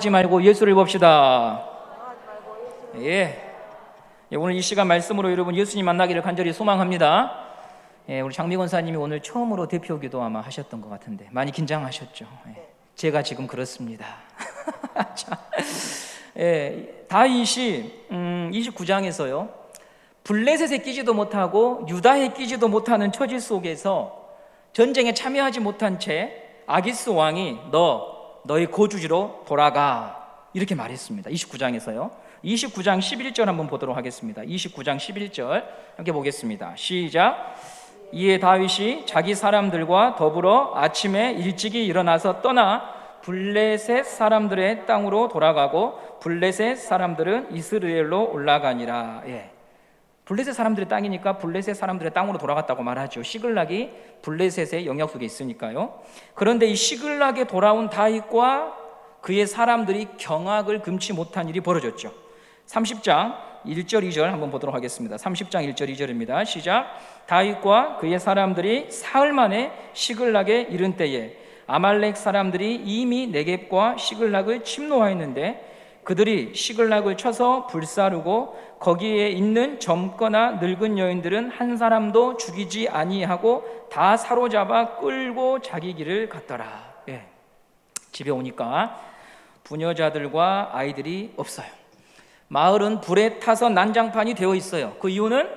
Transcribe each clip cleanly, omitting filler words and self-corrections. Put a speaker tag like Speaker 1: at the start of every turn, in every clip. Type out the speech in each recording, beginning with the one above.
Speaker 1: 하지 말고 예수를 봅시다. 예. 오늘 이 시간 말씀으로 여러분 예수님 만나기를 간절히 소망합니다. 우리 장미 권사님이 오늘 처음으로 대표 기도 아마 하셨던 것 같은데 많이 긴장하셨죠. 제가 지금 그렇습니다. 자, 다윗이 29장에서요 블레셋에 끼지도 못하고 유다에 끼지도 못하는 처지 속에서 전쟁에 참여하지 못한 채 아기스 왕이 너의 거주지로 돌아가 이렇게 말했습니다. 29장에서요 29장 11절 한번 보도록 하겠습니다. 29장 11절 함께 보겠습니다. 시작. 이에 다윗이 자기 사람들과 더불어 아침에 일찍이 일어나서 떠나 블레셋 사람들의 땅으로 돌아가고 블레셋 사람들은 이스라엘로 올라가니라. 블레셋 사람들의 땅이니까 블레셋 사람들의 땅으로 돌아갔다고 말하죠. 시글락이 블레셋의 영역 속에 있으니까요. 그런데 이 시글락에 돌아온 다윗과 그의 사람들이 경악을 금치 못한 일이 벌어졌죠. 30장 1절 2절 한번 보도록 하겠습니다. 30장 1절 2절입니다. 시작. 다윗과 그의 사람들이 사흘 만에 시글락에 이른 때에 아말렉 사람들이 이미 네겝과 시글락을 침노하였는데 그들이 시글락을 쳐서 불사르고 거기에 있는 젊거나 늙은 여인들은 한 사람도 죽이지 아니하고 다 사로잡아 끌고 자기 길을 갔더라. 집에 오니까 부녀자들과 아이들이 없어요. 마을은 불에 타서 난장판이 되어 있어요. 그 이유는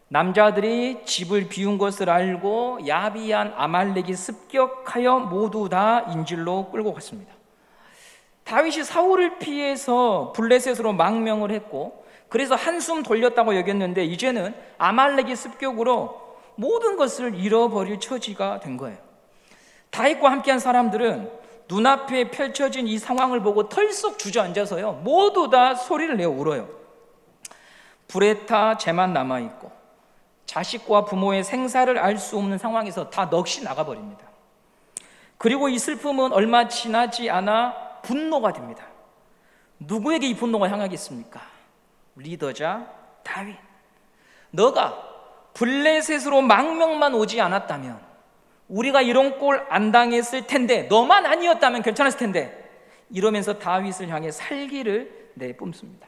Speaker 1: 남자들이 집을 비운 것을 알고 야비한 아말렉이 습격하여 모두 다 인질로 끌고 갔습니다. 다윗이 사울을 피해서 블레셋으로 망명을 했고 그래서 한숨 돌렸다고 여겼는데 이제는 아말렉의 습격으로 모든 것을 잃어버릴 처지가 된 거예요. 다윗과 함께한 사람들은 눈앞에 펼쳐진 이 상황을 보고 털썩 주저앉아서요 모두 다 소리를 내어 울어요. 불에 타 재만 남아있고 자식과 부모의 생사를 알 수 없는 상황에서 다 넋이 나가버립니다. 그리고 이 슬픔은 얼마 지나지 않아 분노가 됩니다. 누구에게 이 분노가 향하겠습니까? 리더자 다윗. 너가 블레셋으로 망명만 오지 않았다면 우리가 이런 꼴 안 당했을 텐데, 너만 아니었다면 괜찮았을 텐데, 이러면서 다윗을 향해 살기를 내뿜습니다.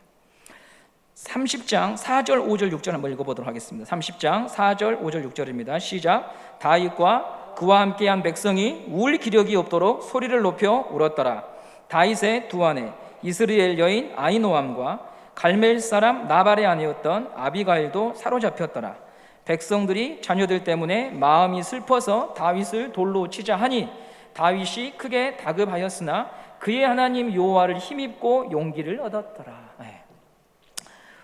Speaker 1: 30장 4절 5절 6절 한번 읽어보도록 하겠습니다. 30장 4절 5절 6절입니다. 시작. 다윗과 그와 함께한 백성이 울 기력이 없도록 소리를 높여 울었더라. 다윗의 두 아내 이스라엘 여인 아히노암과 갈멜 사람 나발의 아내였던 아비가일도 사로잡혔더라. 백성들이 자녀들 때문에 마음이 슬퍼서 다윗을 돌로 치자 하니 다윗이 크게 다급하였으나 그의 하나님 여호와를 힘입고 용기를 얻었더라.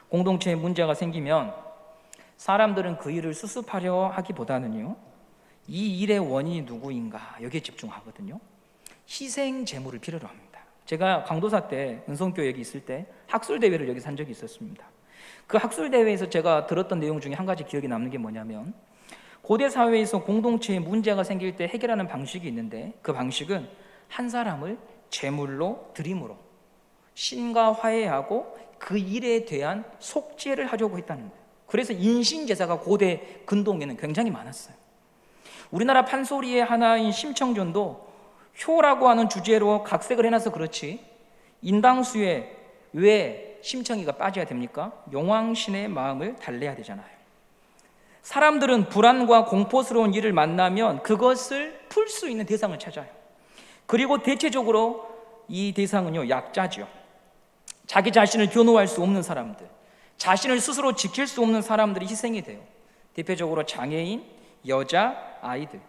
Speaker 1: 공동체에 문제가 생기면 사람들은 그 일을 수습하려 하기보다는요 이 일의 원인이 누구인가 여기에 집중하거든요. 희생 제물을 필요로 합니다. 제가 강도사 때 은성교회 여기 있을 때 학술대회를 여기서 한 적이 있었습니다. 그 학술대회에서 제가 들었던 내용 중에 한 가지 기억에 남는 게 뭐냐면 고대 사회에서 공동체에 문제가 생길 때 해결하는 방식이 있는데 그 방식은 한 사람을 제물로 드림으로 신과 화해하고 그 일에 대한 속죄를 하려고 했다는 거예요. 그래서 인신제사가 고대 근동에는 굉장히 많았어요. 우리나라 판소리의 하나인 심청전도 효라고 하는 주제로 각색을 해놔서 그렇지 인당수에 왜 심청이가 빠져야 됩니까? 용왕신의 마음을 달래야 되잖아요. 사람들은 불안과 공포스러운 일을 만나면 그것을 풀 수 있는 대상을 찾아요. 그리고 대체적으로 이 대상은요 약자죠. 자기 자신을 변호할 수 없는 사람들, 자신을 스스로 지킬 수 없는 사람들이 희생이 돼요. 대표적으로 장애인, 여자, 아이들.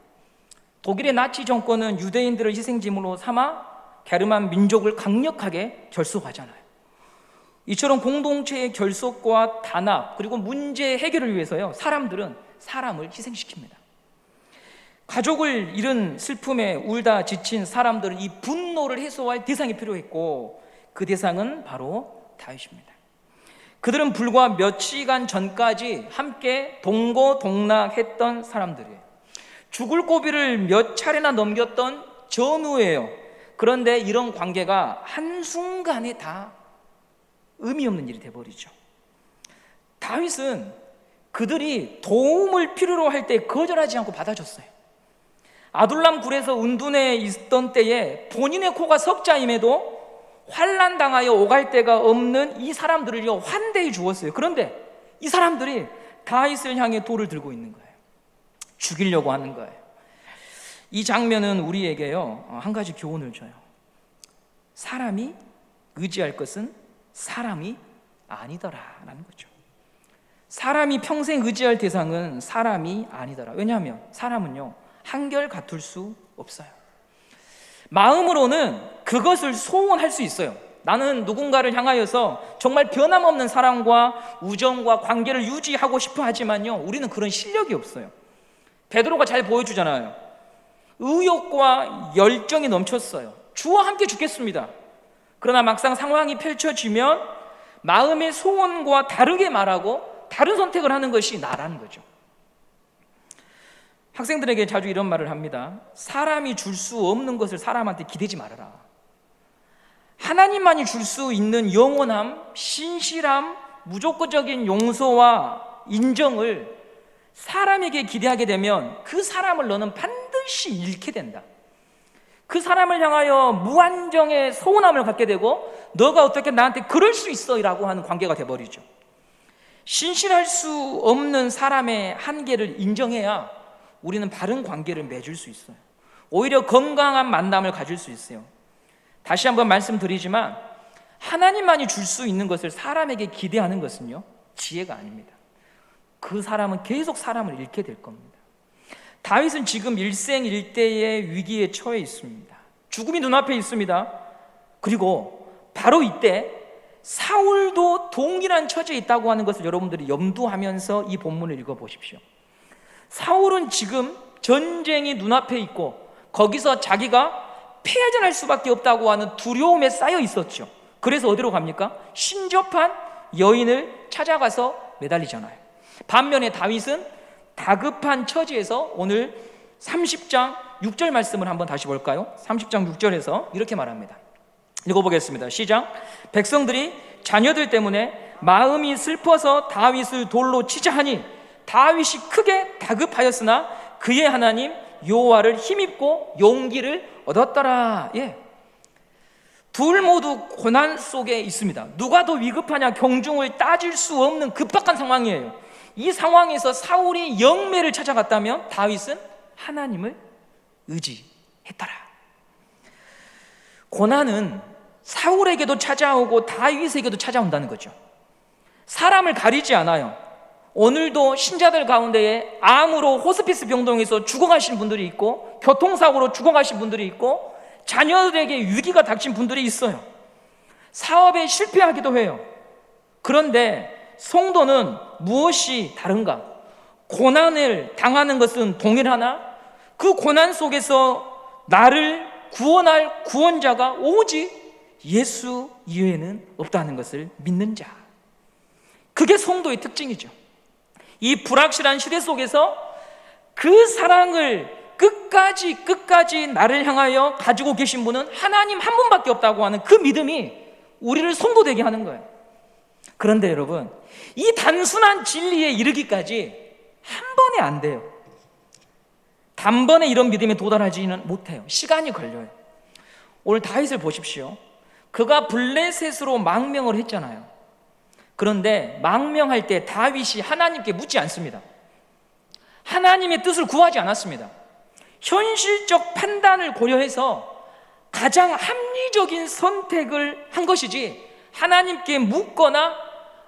Speaker 1: 독일의 나치 정권은 유대인들을 희생제물로 삼아 게르만 민족을 강력하게 결속하잖아요. 이처럼 공동체의 결속과 단합 그리고 문제 해결을 위해서요 사람들은 사람을 희생시킵니다. 가족을 잃은 슬픔에 울다 지친 사람들은 이 분노를 해소할 대상이 필요했고 그 대상은 바로 다윗입니다. 그들은 불과 몇 시간 전까지 함께 동고동락했던 사람들이에요. 죽을 고비를 몇 차례나 넘겼던 전우예요. 그런데 이런 관계가 한순간에 다 의미 없는 일이 돼버리죠. 다윗은 그들이 도움을 필요로 할 때 거절하지 않고 받아줬어요. 아둘람 굴에서 은둔해 있던 때에 본인의 코가 석자임에도 환난 당하여 오갈 데가 없는 이 사람들을요 환대해 주었어요. 그런데 이 사람들이 다윗을 향해 돌을 들고 있는 거예요. 죽이려고 하는 거예요. 이 장면은 우리에게요 한 가지 교훈을 줘요. 사람이 의지할 것은 사람이 아니더라라는 거죠. 사람이 평생 의지할 대상은 사람이 아니더라. 왜냐하면 사람은요 한결 같을 수 없어요. 마음으로는 그것을 소원할 수 있어요. 나는 누군가를 향하여서 정말 변함없는 사랑과 우정과 관계를 유지하고 싶어 하지만요 우리는 그런 실력이 없어요. 베드로가 잘 보여주잖아요. 의욕과 열정이 넘쳤어요. 주와 함께 죽겠습니다. 그러나 막상 상황이 펼쳐지면 마음의 소원과 다르게 말하고 다른 선택을 하는 것이 나라는 거죠. 학생들에게 자주 이런 말을 합니다. 사람이 줄 수 없는 것을 사람한테 기대지 말아라. 하나님만이 줄 수 있는 영원함, 신실함, 무조건적인 용서와 인정을 사람에게 기대하게 되면 그 사람을 너는 반드시 잃게 된다. 그 사람을 향하여 무한정의 서운함을 갖게 되고 너가 어떻게 나한테 그럴 수 있어 라고 하는 관계가 돼버리죠. 신실할 수 없는 사람의 한계를 인정해야 우리는 바른 관계를 맺을 수 있어요. 오히려 건강한 만남을 가질 수 있어요. 다시 한번 말씀드리지만 하나님만이 줄 수 있는 것을 사람에게 기대하는 것은요 지혜가 아닙니다. 그 사람은 계속 사람을 잃게 될 겁니다. 다윗은 지금 일생일대의 위기에 처해 있습니다. 죽음이 눈앞에 있습니다. 그리고 바로 이때 사울도 동일한 처지에 있다고 하는 것을 여러분들이 염두하면서 이 본문을 읽어보십시오. 사울은 지금 전쟁이 눈앞에 있고 거기서 자기가 패전할 수밖에 없다고 하는 두려움에 쌓여 있었죠. 그래서 어디로 갑니까? 신접한 여인을 찾아가서 매달리잖아요. 반면에 다윗은 다급한 처지에서 오늘 30장 6절 말씀을 한번 다시 볼까요? 30장 6절에서 이렇게 말합니다. 읽어보겠습니다. 시작. 백성들이 자녀들 때문에 마음이 슬퍼서 다윗을 돌로 치자 하니 다윗이 크게 다급하였으나 그의 하나님 여호와를 힘입고 용기를 얻었더라. 둘 모두 고난 속에 있습니다. 누가 더 위급하냐 경중을 따질 수 없는 급박한 상황이에요. 이 상황에서 사울이 영매를 찾아갔다면 다윗은 하나님을 의지했더라. 고난은 사울에게도 찾아오고 다윗에게도 찾아온다는 거죠. 사람을 가리지 않아요. 오늘도 신자들 가운데에 암으로 호스피스 병동에서 죽어가신 분들이 있고 교통사고로 죽어가신 분들이 있고 자녀들에게 위기가 닥친 분들이 있어요. 사업에 실패하기도 해요. 그런데 성도는 무엇이 다른가? 고난을 당하는 것은 동일하나 그 고난 속에서 나를 구원할 구원자가 오직 예수 이외에는 없다는 것을 믿는 자. 그게 성도의 특징이죠. 이 불확실한 시대 속에서 그 사랑을 끝까지 나를 향하여 가지고 계신 분은 하나님 한 분밖에 없다고 하는 그 믿음이 우리를 성도되게 하는 거예요. 그런데 여러분, 이 단순한 진리에 이르기까지 한 번에 안 돼요. 단번에 이런 믿음에 도달하지는 못해요. 시간이 걸려요. 오늘 다윗을 보십시오. 그가 블레셋으로 망명을 했잖아요. 그런데 망명할 때 다윗이 하나님께 묻지 않습니다. 하나님의 뜻을 구하지 않았습니다. 현실적 판단을 고려해서 가장 합리적인 선택을 한 것이지 하나님께 묻거나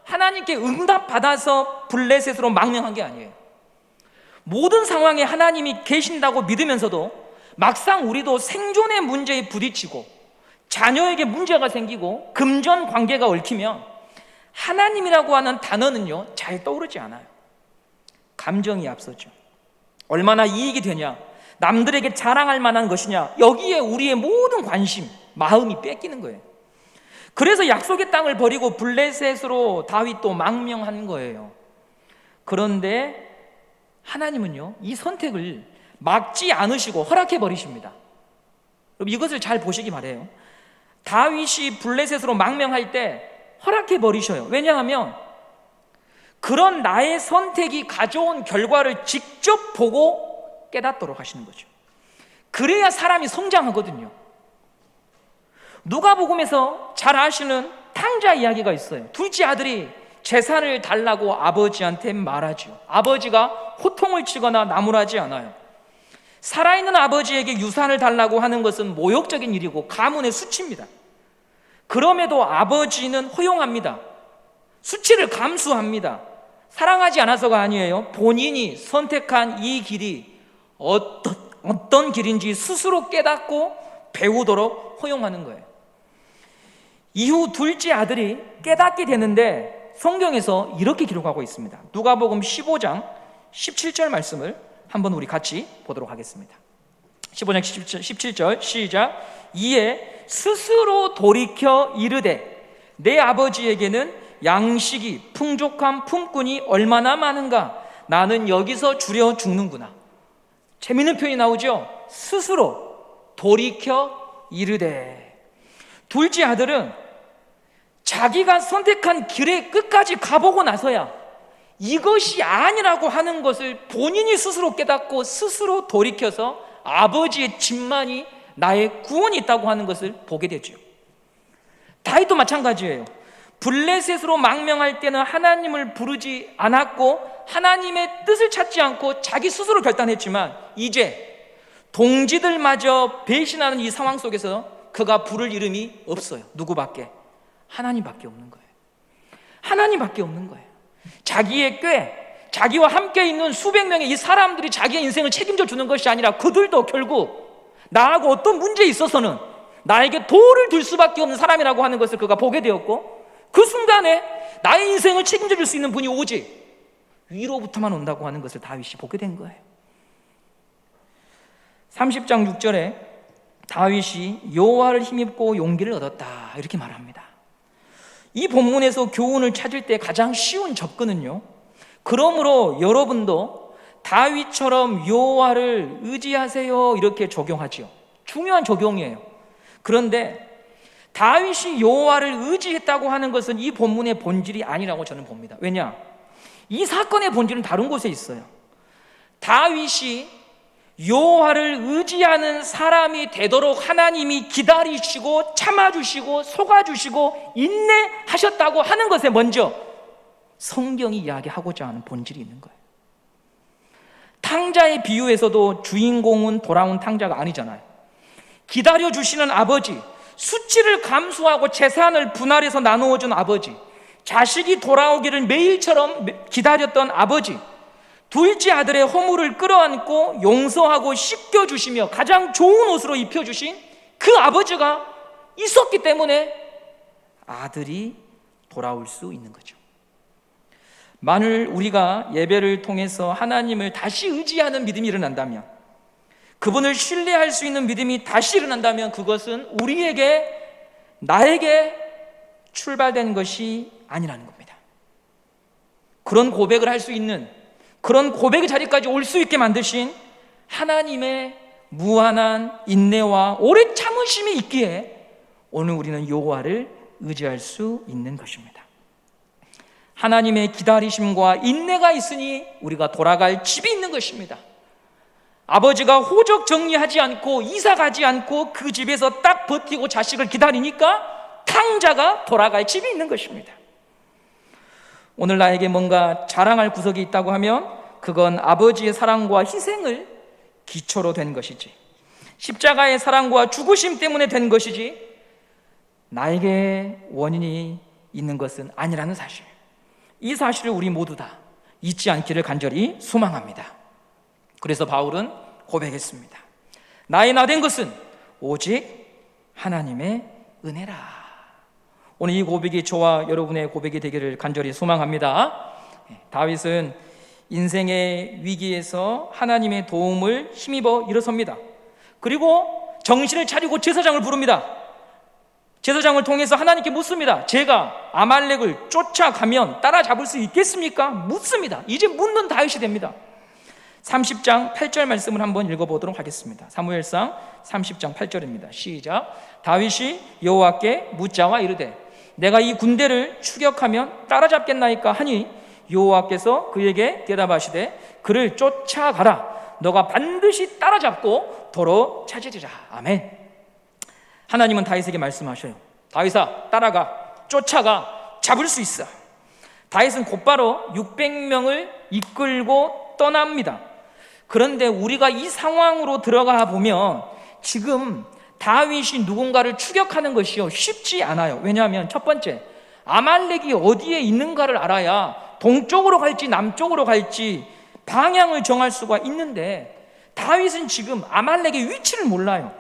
Speaker 1: 하나님께 응답받아서 블레셋으로 망명한 게 아니에요. 모든 상황에 하나님이 계신다고 믿으면서도 막상 우리도 생존의 문제에 부딪히고 자녀에게 문제가 생기고 금전 관계가 얽히면 하나님이라고 하는 단어는요 잘 떠오르지 않아요. 감정이 앞서죠. 얼마나 이익이 되냐, 남들에게 자랑할 만한 것이냐, 여기에 우리의 모든 관심, 마음이 뺏기는 거예요. 그래서 약속의 땅을 버리고 블레셋으로 다윗도 망명한 거예요. 그런데 하나님은요 이 선택을 막지 않으시고 허락해 버리십니다. 여러분 이것을 잘 보시기 바라요. 다윗이 블레셋으로 망명할 때 허락해 버리셔요. 왜냐하면 그런 나의 선택이 가져온 결과를 직접 보고 깨닫도록 하시는 거죠. 그래야 사람이 성장하거든요. 누가복음에서 잘 아시는 탕자 이야기가 있어요. 둘째 아들이 재산을 달라고 아버지한테 말하죠. 아버지가 호통을 치거나 나무라지 않아요. 살아있는 아버지에게 유산을 달라고 하는 것은 모욕적인 일이고 가문의 수치입니다. 그럼에도 아버지는 허용합니다. 수치를 감수합니다. 사랑하지 않아서가 아니에요. 본인이 선택한 이 길이 어떤 길인지 스스로 깨닫고 배우도록 허용하는 거예요. 이후 둘째 아들이 깨닫게 되는데 성경에서 이렇게 기록하고 있습니다. 누가복음 15장 17절 말씀을 한번 우리 같이 보도록 하겠습니다. 15장 17절 시작. 이에 스스로 돌이켜 이르되 내 아버지에게는 양식이 풍족한 품꾼이 얼마나 많은가, 나는 여기서 주려 죽는구나. 재미있는 표현이 나오죠. 스스로 돌이켜 이르되. 둘째 아들은 자기가 선택한 길의 끝까지 가보고 나서야 이것이 아니라고 하는 것을 본인이 스스로 깨닫고 스스로 돌이켜서 아버지의 집만이 나의 구원이 있다고 하는 것을 보게 되죠. 다윗도 마찬가지예요. 블레셋으로 망명할 때는 하나님을 부르지 않았고 하나님의 뜻을 찾지 않고 자기 스스로 결단했지만 이제 동지들마저 배신하는 이 상황 속에서 그가 부를 이름이 없어요. 누구밖에? 하나님밖에 없는 거예요. 하나님밖에 없는 거예요. 자기의 꾀, 자기와 함께 있는 수백 명의 이 사람들이 자기의 인생을 책임져 주는 것이 아니라 그들도 결국 나하고 어떤 문제에 있어서는 나에게 도를 들 수밖에 없는 사람이라고 하는 것을 그가 보게 되었고, 그 순간에 나의 인생을 책임져 줄 수 있는 분이 오직 위로부터만 온다고 하는 것을 다윗이 보게 된 거예요. 30장 6절에 다윗이 여호와를 힘입고 용기를 얻었다 이렇게 말합니다. 이 본문에서 교훈을 찾을 때 가장 쉬운 접근은요, 그러므로 여러분도 다윗처럼 여호와를 의지하세요 이렇게 적용하지요. 중요한 적용이에요. 그런데 다윗이 여호와를 의지했다고 하는 것은 이 본문의 본질이 아니라고 저는 봅니다. 왜냐? 이 사건의 본질은 다른 곳에 있어요. 다윗이 여호와를 의지하는 사람이 되도록 하나님이 기다리시고 참아주시고 속아주시고 인내하셨다고 하는 것에 먼저 성경이 이야기하고자 하는 본질이 있는 거예요. 탕자의 비유에서도 주인공은 돌아온 탕자가 아니잖아요. 기다려주시는 아버지, 수치를 감수하고 재산을 분할해서 나누어준 아버지, 자식이 돌아오기를 매일처럼 기다렸던 아버지, 둘째 아들의 허물을 끌어안고 용서하고 씻겨주시며 가장 좋은 옷으로 입혀주신 그 아버지가 있었기 때문에 아들이 돌아올 수 있는 거죠. 만일 우리가 예배를 통해서 하나님을 다시 의지하는 믿음이 일어난다면, 그분을 신뢰할 수 있는 믿음이 다시 일어난다면 그것은 우리에게, 나에게 출발된 것이 아니라는 겁니다. 그런 고백을 할 수 있는, 그런 고백의 자리까지 올 수 있게 만드신 하나님의 무한한 인내와 오래 참으심이 있기에 오늘 우리는 여호와를 의지할 수 있는 것입니다. 하나님의 기다리심과 인내가 있으니 우리가 돌아갈 집이 있는 것입니다. 아버지가 호적 정리하지 않고 이사 가지 않고 그 집에서 딱 버티고 자식을 기다리니까 탕자가 돌아갈 집이 있는 것입니다. 오늘 나에게 뭔가 자랑할 구석이 있다고 하면 그건 아버지의 사랑과 희생을 기초로 된 것이지, 십자가의 사랑과 죽으심 때문에 된 것이지 나에게 원인이 있는 것은 아니라는 사실, 이 사실을 우리 모두 다 잊지 않기를 간절히 소망합니다. 그래서 바울은 고백했습니다. 나의 나 된 것은 오직 하나님의 은혜라. 오늘 이 고백이 저와 여러분의 고백이 되기를 간절히 소망합니다. 다윗은 인생의 위기에서 하나님의 도움을 힘입어 일어섭니다. 그리고 정신을 차리고 제사장을 부릅니다. 제사장을 통해서 하나님께 묻습니다. 제가 아말렉을 쫓아가면 따라잡을 수 있겠습니까? 묻습니다. 이제 묻는 다윗이 됩니다. 30장 8절 말씀을 한번 읽어보도록 하겠습니다. 사무엘상 30장 8절입니다. 시작. 다윗이 여호와께 묻자와 이르되 내가 이 군대를 추격하면 따라잡겠나이까 하니 여호와께서 그에게 대답하시되 그를 쫓아가라. 너가 반드시 따라잡고 도로 찾으리라. 아멘. 하나님은 다윗에게 말씀하셔요. 다윗아, 따라가, 쫓아가, 잡을 수 있어. 다윗은 곧바로 600명을 이끌고 떠납니다. 그런데 우리가 이 상황으로 들어가 보면 지금 다윗이 누군가를 추격하는 것이요 쉽지 않아요. 왜냐하면 첫 번째, 아말렉이 어디에 있는가를 알아야 동쪽으로 갈지 남쪽으로 갈지 방향을 정할 수가 있는데, 다윗은 지금 아말렉의 위치를 몰라요.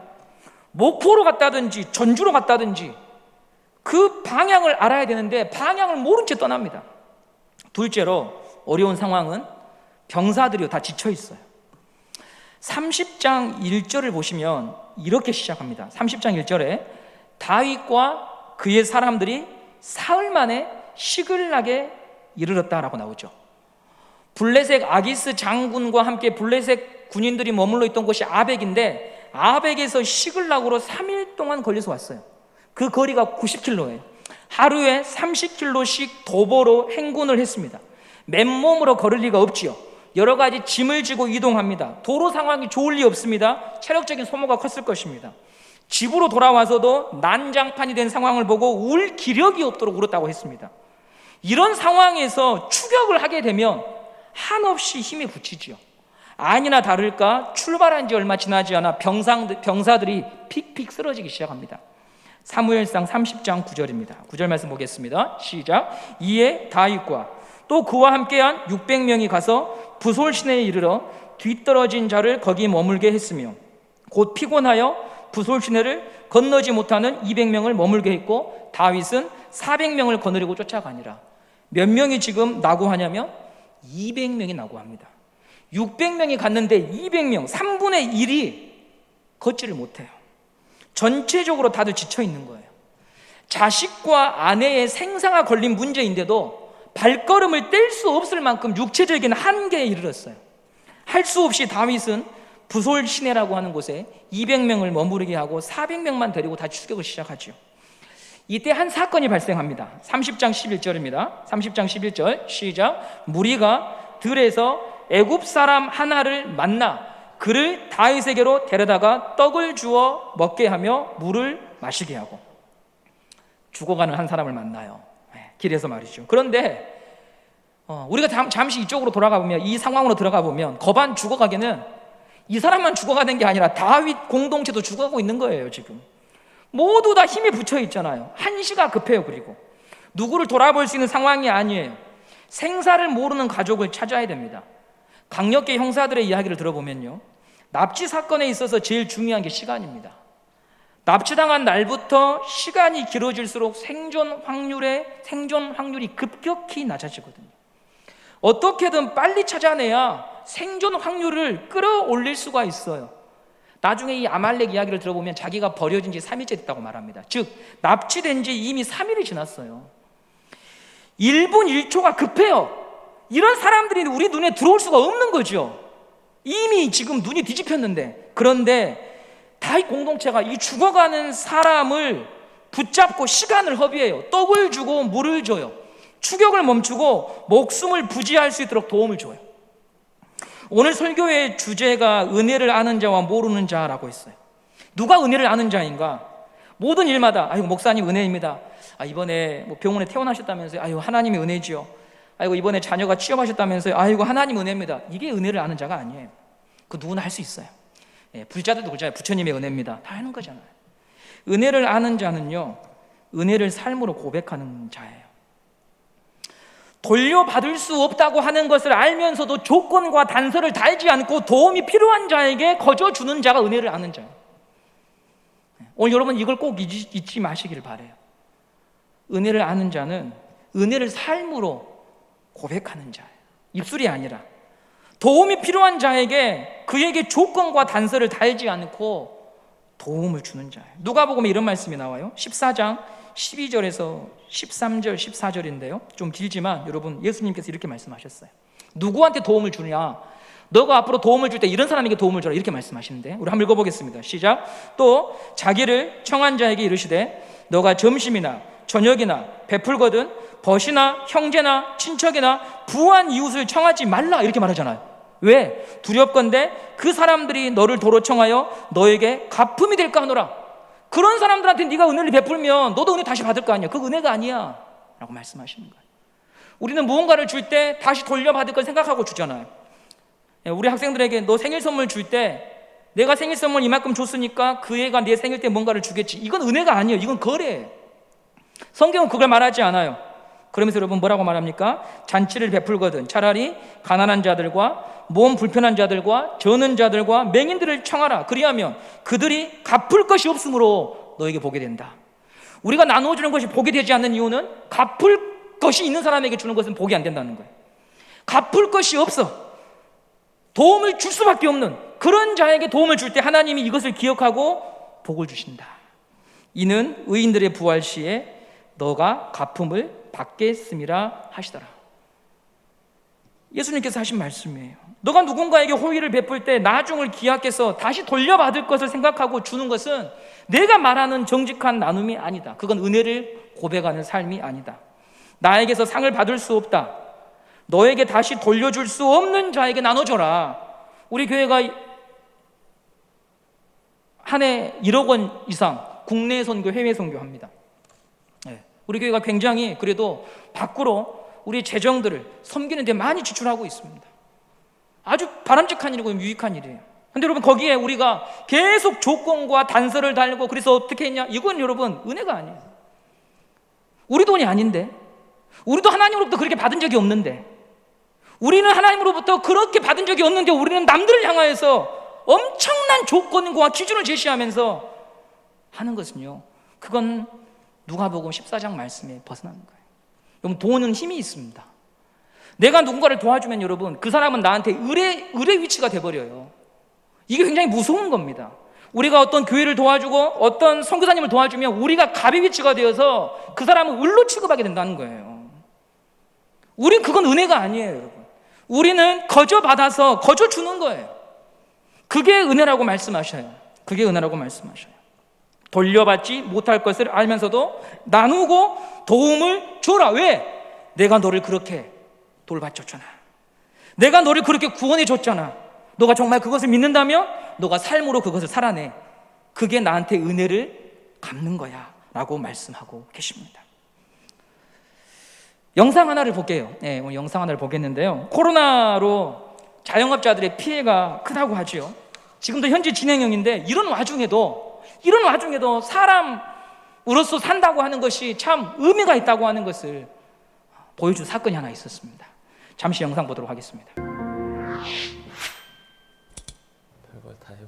Speaker 1: 목포로 갔다든지 전주로 갔다든지 그 방향을 알아야 되는데 방향을 모른 채 떠납니다. 둘째로 어려운 상황은 병사들이 다 지쳐 있어요. 30장 1절을 보시면 이렇게 시작합니다. 30장 1절에 다윗과 그의 사람들이 사흘 만에 시글락에 이르렀다라고 나오죠. 블레셋 아기스 장군과 함께 블레셋 군인들이 머물러 있던 곳이 아벡인데, 아벡에서 시글락으로 3일 동안 걸려서 왔어요. 그 거리가 90km예요. 하루에 30km씩 도보로 행군을 했습니다. 맨몸으로 걸을 리가 없지요. 여러 가지 짐을 지고 이동합니다. 도로 상황이 좋을 리 없습니다. 체력적인 소모가 컸을 것입니다. 집으로 돌아와서도 난장판이 된 상황을 보고 울 기력이 없도록 울었다고 했습니다. 이런 상황에서 추격을 하게 되면 한없이 힘이 붙이지요. 아니나 다를까 출발한 지 얼마 지나지 않아 병사들이 픽픽 쓰러지기 시작합니다. 사무엘상 30장 9절입니다. 9절 말씀 보겠습니다. 시작. 이에 다윗과 또 그와 함께한 600명이 가서 부솔 시내에 이르러 뒤떨어진 자를 거기 머물게 했으며, 곧 피곤하여 부솔 시내를 건너지 못하는 200명을 머물게 했고, 다윗은 400명을 거느리고 쫓아가니라. 몇 명이 지금 나고하냐면 200명이 나고합니다. 600명이 갔는데 200명, 3분의 1이 걷지를 못해요. 전체적으로 다들 지쳐 있는 거예요. 자식과 아내의 생사가 걸린 문제인데도 발걸음을 뗄 수 없을 만큼 육체적인 한계에 이르렀어요. 할 수 없이 다윗은 부솔 시내라고 하는 곳에 200명을 머무르게 하고 400명만 데리고 다시 추격을 시작하죠. 이때 한 사건이 발생합니다. 30장 11절입니다. 30장 11절 시작. 무리가 들에서 애굽 사람 하나를 만나 그를 다윗에게로 데려다가 떡을 주어 먹게 하며 물을 마시게 하고. 죽어가는 한 사람을 만나요. 길에서 말이죠. 그런데 우리가 잠시 이쪽으로 돌아가 보면, 이 상황으로 들어가 보면 거반 죽어가기는 이 사람만 죽어가는 게 아니라 다윗 공동체도 죽어가고 있는 거예요. 지금 모두 다 힘에 붙여 있잖아요. 한시가 급해요. 그리고 누구를 돌아볼 수 있는 상황이 아니에요. 생사를 모르는 가족을 찾아야 됩니다. 강력계 형사들의 이야기를 들어보면요, 납치 사건에 있어서 제일 중요한 게 시간입니다. 납치당한 날부터 시간이 길어질수록 생존 확률이 급격히 낮아지거든요. 어떻게든 빨리 찾아내야 생존 확률을 끌어올릴 수가 있어요. 나중에 이 아말렉 이야기를 들어보면 자기가 버려진 지 3일째 됐다고 말합니다. 즉 납치된 지 이미 3일이 지났어요. 1분 1초가 급해요. 이런 사람들이 우리 눈에 들어올 수가 없는 거죠. 이미 지금 눈이 뒤집혔는데. 그런데 다윗 공동체가 이 죽어가는 사람을 붙잡고 시간을 허비해요. 떡을 주고 물을 줘요. 추격을 멈추고 목숨을 부지할 수 있도록 도움을 줘요. 오늘 설교의 주제가 은혜를 아는 자와 모르는 자라고 했어요. 누가 은혜를 아는 자인가? 모든 일마다 아이고 목사님 은혜입니다. 이번에 병원에 퇴원하셨다면서요. 아이고 하나님의 은혜지요. 아이고 이번에 자녀가 취업하셨다면서요. 아이고 하나님 은혜입니다. 이게 은혜를 아는 자가 아니에요. 그 누구나 할 수 있어요. 불자들도 그러잖아요. 부처님의 은혜입니다. 다 하는 거잖아요. 은혜를 아는 자는요, 은혜를 삶으로 고백하는 자예요. 돌려받을 수 없다고 하는 것을 알면서도 조건과 단서를 달지 않고 도움이 필요한 자에게 거저 주는 자가 은혜를 아는 자예요. 오늘 여러분 이걸 꼭 잊지 마시기를 바라요. 은혜를 아는 자는 은혜를 삶으로 고백하는 자예요. 입술이 아니라 도움이 필요한 자에게 그에게 조건과 단서를 달지 않고 도움을 주는 자예요. 누가복음에 이런 말씀이 나와요. 14장 12절에서 13절 14절인데요 좀 길지만 여러분, 예수님께서 이렇게 말씀하셨어요. 누구한테 도움을 주냐? 너가 앞으로 도움을 줄 때 이런 사람에게 도움을 줘라, 이렇게 말씀하시는데 우리 한번 읽어보겠습니다. 시작. 또 자기를 청한 자에게 이르시되 너가 점심이나 저녁이나 베풀거든 벗이나 형제나 친척이나 부한 이웃을 청하지 말라, 이렇게 말하잖아요. 왜? 두렵건대 그 사람들이 너를 도로 청하여 너에게 갚음이 될까 하노라. 그런 사람들한테 네가 은혜를 베풀면 너도 은혜 다시 받을 거 아니야. 그거 은혜가 아니야 라고 말씀하시는 거예요. 우리는 무언가를 줄 때 다시 돌려받을 걸 생각하고 주잖아요. 우리 학생들에게 너 생일 선물 줄 때 내가 생일 선물 이만큼 줬으니까 그 애가 내 생일 때 뭔가를 주겠지. 이건 은혜가 아니에요. 이건 거래예요. 성경은 그걸 말하지 않아요. 그러면서 여러분 뭐라고 말합니까? 잔치를 베풀거든 차라리 가난한 자들과 몸 불편한 자들과 저는 자들과 맹인들을 청하라. 그리하면 그들이 갚을 것이 없으므로 너에게 보게 된다. 우리가 나누어주는 것이 복이 되지 않는 이유는 갚을 것이 있는 사람에게 주는 것은 복이 안 된다는 거예요. 갚을 것이 없어. 도움을 줄 수밖에 없는 그런 자에게 도움을 줄 때 하나님이 이것을 기억하고 복을 주신다. 이는 의인들의 부활 시에 너가 갚음을 받겠음이라 하시더라. 예수님께서 하신 말씀이에요. 너가 누군가에게 호의를 베풀 때 나중을 기약해서 다시 돌려받을 것을 생각하고 주는 것은 내가 말하는 정직한 나눔이 아니다. 그건 은혜를 고백하는 삶이 아니다. 나에게서 상을 받을 수 없다. 너에게 다시 돌려줄 수 없는 자에게 나눠줘라. 우리 교회가 한 해 1억 원 이상 국내 선교, 해외 선교합니다. 우리 교회가 굉장히 그래도 밖으로 우리 재정들을 섬기는 데 많이 지출하고 있습니다. 아주 바람직한 일이고 유익한 일이에요. 근데 여러분 거기에 우리가 계속 조건과 단서를 달고 그래서 어떻게 했냐? 이건 여러분 은혜가 아니에요. 우리 돈이 아닌데, 우리도 하나님으로부터 그렇게 받은 적이 없는데, 우리는 하나님으로부터 그렇게 받은 적이 없는데 우리는 남들을 향하여서 엄청난 조건과 기준을 제시하면서 하는 것은요, 그건 누가복음 14장 말씀에 벗어나는 거예요. 여러분 돈은 힘이 있습니다. 내가 누군가를 도와주면 여러분 그 사람은 나한테 을의 위치가 돼버려요. 이게 굉장히 무서운 겁니다. 우리가 어떤 교회를 도와주고 어떤 선교사님을 도와주면 우리가 갑의 위치가 되어서 그 사람은 을로 취급하게 된다는 거예요. 우린 그건 은혜가 아니에요, 여러분. 우리는 거저 받아서 거저 주는 거예요. 그게 은혜라고 말씀하셔요. 그게 은혜라고 말씀하셔요. 돌려받지 못할 것을 알면서도 나누고 도움을 줘라. 왜? 내가 너를 그렇게 돌봐줬잖아. 내가 너를 그렇게 구원해 줬잖아. 너가 정말 그것을 믿는다면 너가 삶으로 그것을 살아내. 그게 나한테 은혜를 갚는 거야 라고 말씀하고 계십니다. 영상 하나를 볼게요. 오늘 영상 하나를 보겠는데요, 코로나로 자영업자들의 피해가 크다고 하죠. 지금도 현재 진행형인데 이런 와중에도 사람으로서 산다고 하는 것이 참 의미가 있다고 하는 것을 보여준 사건이 하나 있었습니다. 잠시 영상 보도록 하겠습니다.
Speaker 2: 별걸 다 해보네요.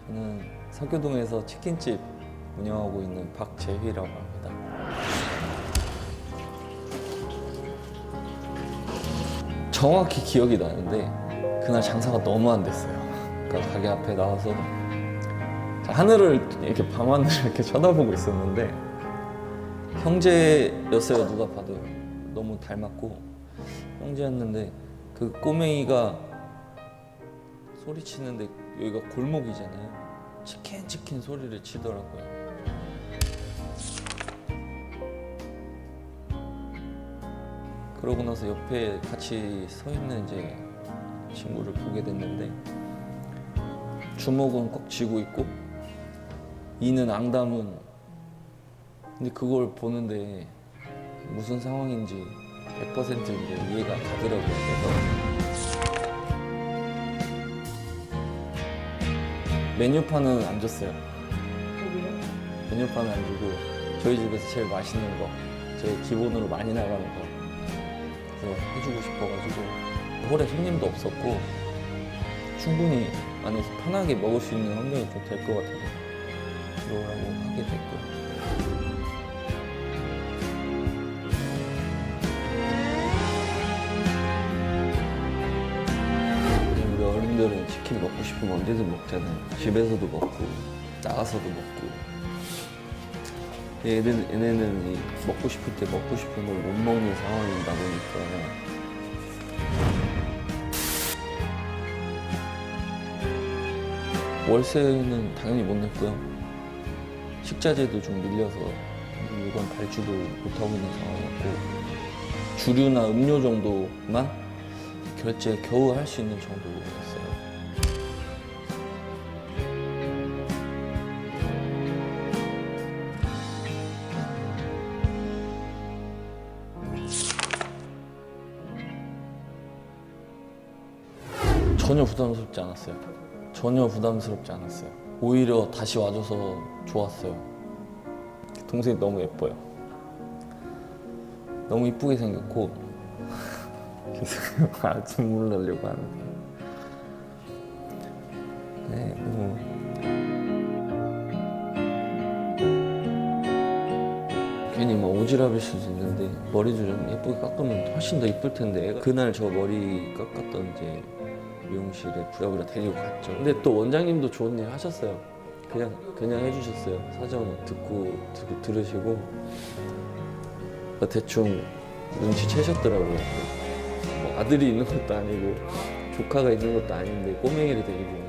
Speaker 2: 저는 서교동에서 치킨집 운영하고 있는 박재휘라고 합니다. 정확히 기억이 나는데 그날 장사가 너무 안 됐어요. 그러니까 가게 앞에 나와서 하늘을 이렇게 밤하늘을 이렇게 쳐다보고 있었는데 형제였어요. 누가 봐도 너무 닮았고 형제였는데 그 꼬맹이가 소리치는데 여기가 골목이잖아요. 치킨 소리를 치더라고요. 그러고 나서 옆에 같이 서 있는 이제 친구를 보게 됐는데 주먹은 꽉 쥐고 있고 이는 앙담은, 근데 그걸 보는데 무슨 상황인지 100% 이제 이해가 가더라고요. 그래서 메뉴판은 안 줬어요. 메뉴판은 안 주고 저희 집에서 제일 맛있는 거, 제일 기본으로 많이 나가는 거 그래서 해주고 싶어가지고, 홀에 손님도 없었고 충분히 안에서 편하게 먹을 수 있는 환경이 좀 될 것 같아서 그러라고 하게 됐고, 우리 어른들은 치킨 먹고 싶으면 언제든 먹잖아요. 집에서도 먹고 나가서도 먹고. 얘네는 먹고 싶을 때 먹고 싶은 걸 못 먹는 상황이다 보니까 월세는 당연히 못 냈고요. 식자재도 좀 밀려서 물건 발주도 못하고 있는 상황이었고, 주류나 음료 정도만 결제 겨우 할 수 있는 정도였어요. 전혀 부담스럽지 않았어요. 전혀 부담스럽지 않았어요. 오히려 다시 와줘서 좋았어요. 동생이 너무 예뻐요. 너무 이쁘게 생겼고 눈물 나려고 하는데 네, 괜히 막 오지랖일 수도 있는데 머리도 좀 예쁘게 깎으면 훨씬 더 이쁠 텐데 그날 저 머리 깎았던 이제 미용실에 부랴부랴 데리고 갔죠. 근데 또 원장님도 좋은 일 하셨어요. 그냥 해주셨어요. 사정 듣고 들으시고 대충 눈치채셨더라고요. 뭐 아들이 있는 것도 아니고 조카가 있는 것도 아닌데 꼬맹이를 데리고 오니까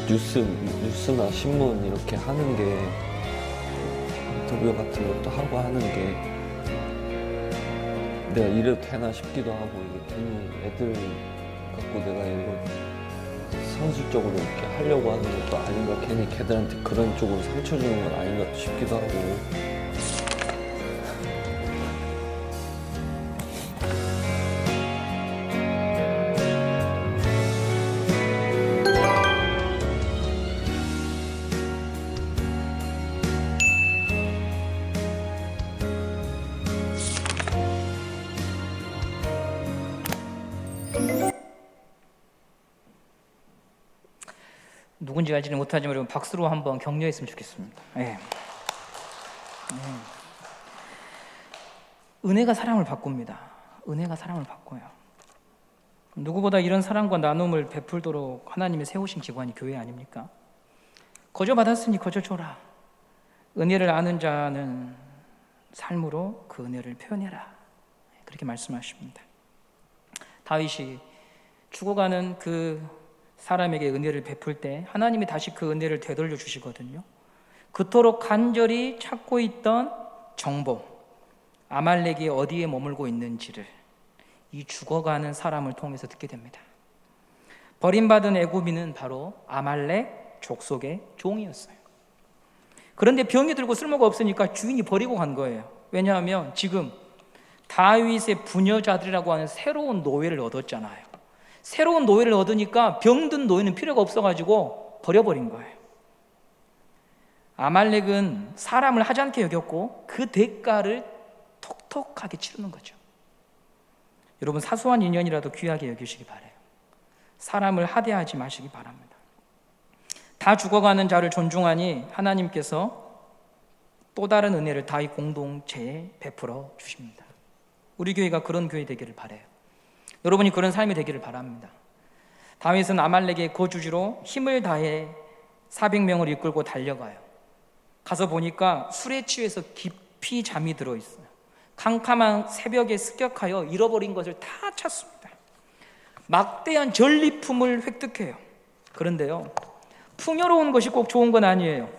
Speaker 2: 뉴스나 신문 이렇게 하는 게 인터뷰 같은 것도 하고 하는 게 내가 이래도 되나 싶기도 하고 이게 괜히 애들 갖고 내가 이거 상술적으로 이렇게 하려고 하는 것도 아닌가 괜히 걔들한테 그런 쪽으로 상처 주는 건 아닌가 싶기도 하고
Speaker 1: 누군지 알지는 못하지만 여러분 박수로 한번 격려했으면 좋겠습니다. 네. 은혜가 사람을 바꿉니다. 은혜가 사람을 바꿔요. 누구보다 이런 사랑과 나눔을 베풀도록 하나님이 세우신 기관이 교회 아닙니까? 거저 받았으니 거저 줘라. 은혜를 아는 자는 삶으로 그 은혜를 표현해라. 그렇게 말씀하십니다. 다윗이 죽어가는 그 사람에게 은혜를 베풀 때 하나님이 다시 그 은혜를 되돌려 주시거든요. 그토록 간절히 찾고 있던 정보, 아말렉이 어디에 머물고 있는지를 이 죽어가는 사람을 통해서 듣게 됩니다. 버림받은 애굽인은 바로 아말렉 족속의 종이었어요. 그런데 병이 들고 쓸모가 없으니까 주인이 버리고 간 거예요. 왜냐하면 지금 다윗의 부녀자들이라고 하는 새로운 노예를 얻었잖아요. 새로운 노예를 얻으니까 병든 노예는 필요가 없어가지고 버려버린 거예요. 아말렉은 사람을 하찮게 여겼고 그 대가를 톡톡하게 치르는 거죠. 여러분 사소한 인연이라도 귀하게 여기시기 바라요. 사람을 하대하지 마시기 바랍니다. 다 죽어가는 자를 존중하니 하나님께서 또 다른 은혜를 다윗 공동체에 베풀어 주십니다. 우리 교회가 그런 교회 되기를 바라요. 여러분이 그런 삶이 되기를 바랍니다. 다윗은 아말렉의 거주지로 힘을 다해 400명을 이끌고 달려가요. 가서 보니까 술에 취해서 깊이 잠이 들어 있어요. 캄캄한 새벽에 습격하여 잃어버린 것을 다 찾습니다. 막대한 전리품을 획득해요. 그런데요, 풍요로운 것이 꼭 좋은 건 아니에요.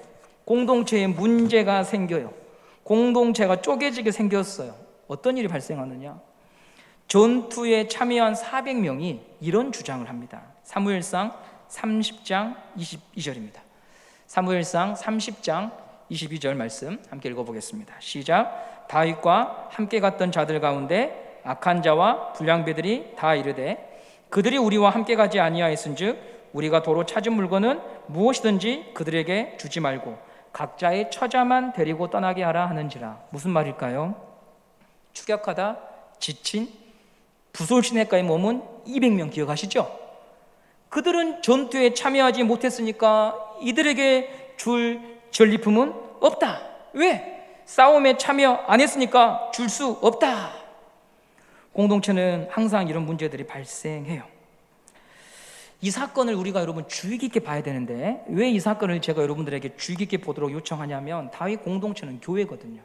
Speaker 1: 공동체에 문제가 생겨요. 공동체가 쪼개지게 생겼어요. 어떤 일이 발생하느냐? 전투에 참여한 400명이 이런 주장을 합니다. 사무엘상 30장 22절입니다. 사무엘상 30장 22절 말씀 함께 읽어보겠습니다. 시작. 다윗과 함께 갔던 자들 가운데 악한 자와 불량배들이 다 이르되 그들이 우리와 함께 가지 아니하였은즉 우리가 도로 찾은 물건은 무엇이든지 그들에게 주지 말고 각자의 처자만 데리고 떠나게 하라 하는지라. 무슨 말일까요? 추격하다 지친 부솔시내가에 머문 200명 기억하시죠? 그들은 전투에 참여하지 못했으니까 이들에게 줄 전리품은 없다. 왜? 싸움에 참여 안 했으니까 줄 수 없다. 공동체는 항상 이런 문제들이 발생해요. 이 사건을 우리가 여러분 주의 깊게 봐야 되는데, 왜 이 사건을 제가 여러분들에게 주의 깊게 보도록 요청하냐면, 다윗 공동체는 교회거든요.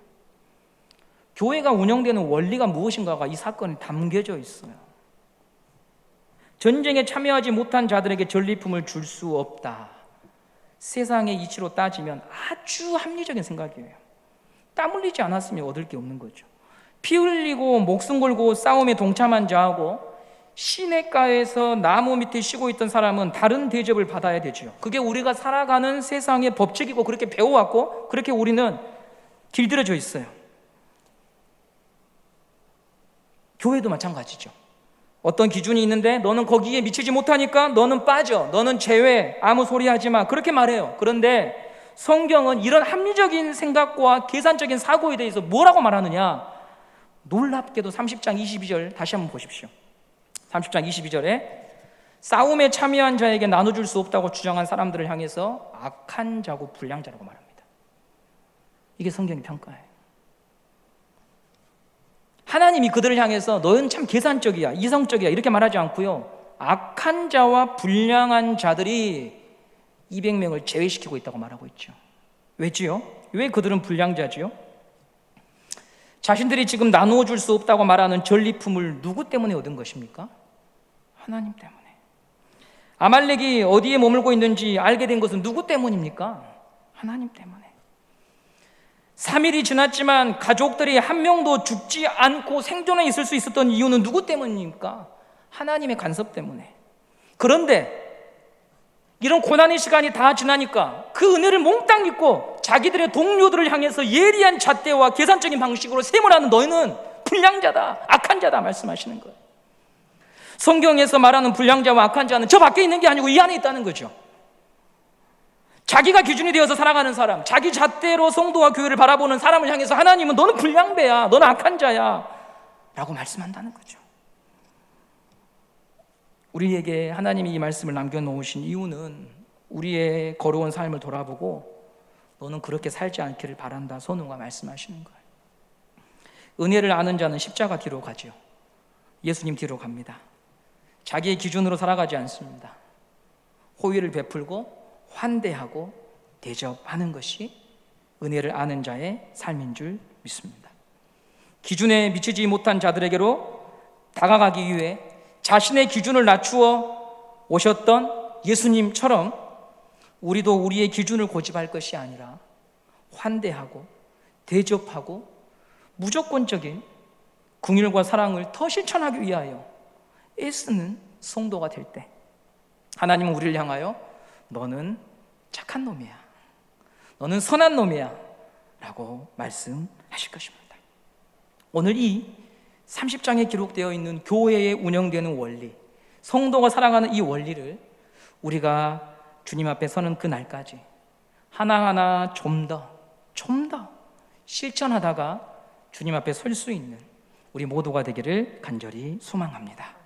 Speaker 1: 교회가 운영되는 원리가 무엇인가가 이 사건에 담겨져 있어요. 전쟁에 참여하지 못한 자들에게 전리품을 줄 수 없다. 세상의 이치로 따지면 아주 합리적인 생각이에요. 땀 흘리지 않았으면 얻을 게 없는 거죠. 피 흘리고 목숨 걸고 싸움에 동참한 자하고 시냇가에서 나무 밑에 쉬고 있던 사람은 다른 대접을 받아야 되죠. 그게 우리가 살아가는 세상의 법칙이고, 그렇게 배워왔고, 그렇게 우리는 길들여져 있어요. 교회도 마찬가지죠. 어떤 기준이 있는데 너는 거기에 미치지 못하니까 너는 빠져, 너는 제외, 아무 소리 하지 마, 그렇게 말해요. 그런데 성경은 이런 합리적인 생각과 계산적인 사고에 대해서 뭐라고 말하느냐? 놀랍게도 30장 22절 다시 한번 보십시오. 30장 22절에 싸움에 참여한 자에게 나눠줄 수 없다고 주장한 사람들을 향해서 악한 자고 불량자라고 말합니다. 이게 성경의 평가예요. 하나님이 그들을 향해서 너는 참 계산적이야, 이성적이야 이렇게 말하지 않고요, 악한 자와 불량한 자들이 200명을 제외시키고 있다고 말하고 있죠. 왜지요? 왜 그들은 불량자지요? 자신들이 지금 나누어 줄 수 없다고 말하는 전리품을 누구 때문에 얻은 것입니까? 하나님 때문에. 아말렉이 어디에 머물고 있는지 알게 된 것은 누구 때문입니까? 하나님 때문에. 3일이 지났지만 가족들이 한 명도 죽지 않고 생존해 있을 수 있었던 이유는 누구 때문입니까? 하나님의 간섭 때문에. 그런데 이런 고난의 시간이 다 지나니까 그 은혜를 몽땅 잊고 자기들의 동료들을 향해서 예리한 잣대와 계산적인 방식으로 셈을 하는 너희는 불량자다, 악한 자다 말씀하시는 거예요. 성경에서 말하는 불량자와 악한 자는 저 밖에 있는 게 아니고 이 안에 있다는 거죠. 자기가 기준이 되어서 살아가는 사람, 자기 잣대로 성도와 교회를 바라보는 사람을 향해서 하나님은 너는 불량배야, 너는 악한 자야 라고 말씀한다는 거죠. 우리에게 하나님이 이 말씀을 남겨놓으신 이유는 우리의 걸어온 삶을 돌아보고 너는 그렇게 살지 않기를 바란다 선우가 말씀하시는 거예요. 은혜를 아는 자는 십자가 뒤로 가죠. 예수님 뒤로 갑니다. 자기의 기준으로 살아가지 않습니다. 호의를 베풀고 환대하고 대접하는 것이 은혜를 아는 자의 삶인 줄 믿습니다. 기준에 미치지 못한 자들에게로 다가가기 위해 자신의 기준을 낮추어 오셨던 예수님처럼 우리도 우리의 기준을 고집할 것이 아니라 환대하고 대접하고 무조건적인 긍휼과 사랑을 더 실천하기 위하여 애쓰는 성도가 될 때 하나님은 우리를 향하여 너는 착한 놈이야, 너는 선한 놈이야 라고 말씀하실 것입니다. 오늘 이 30장에 기록되어 있는 교회에 운영되는 원리, 성도가 살아가는 이 원리를 우리가 주님 앞에 서는 그날까지 하나하나 좀 더 실천하다가 주님 앞에 설 수 있는 우리 모두가 되기를 간절히 소망합니다.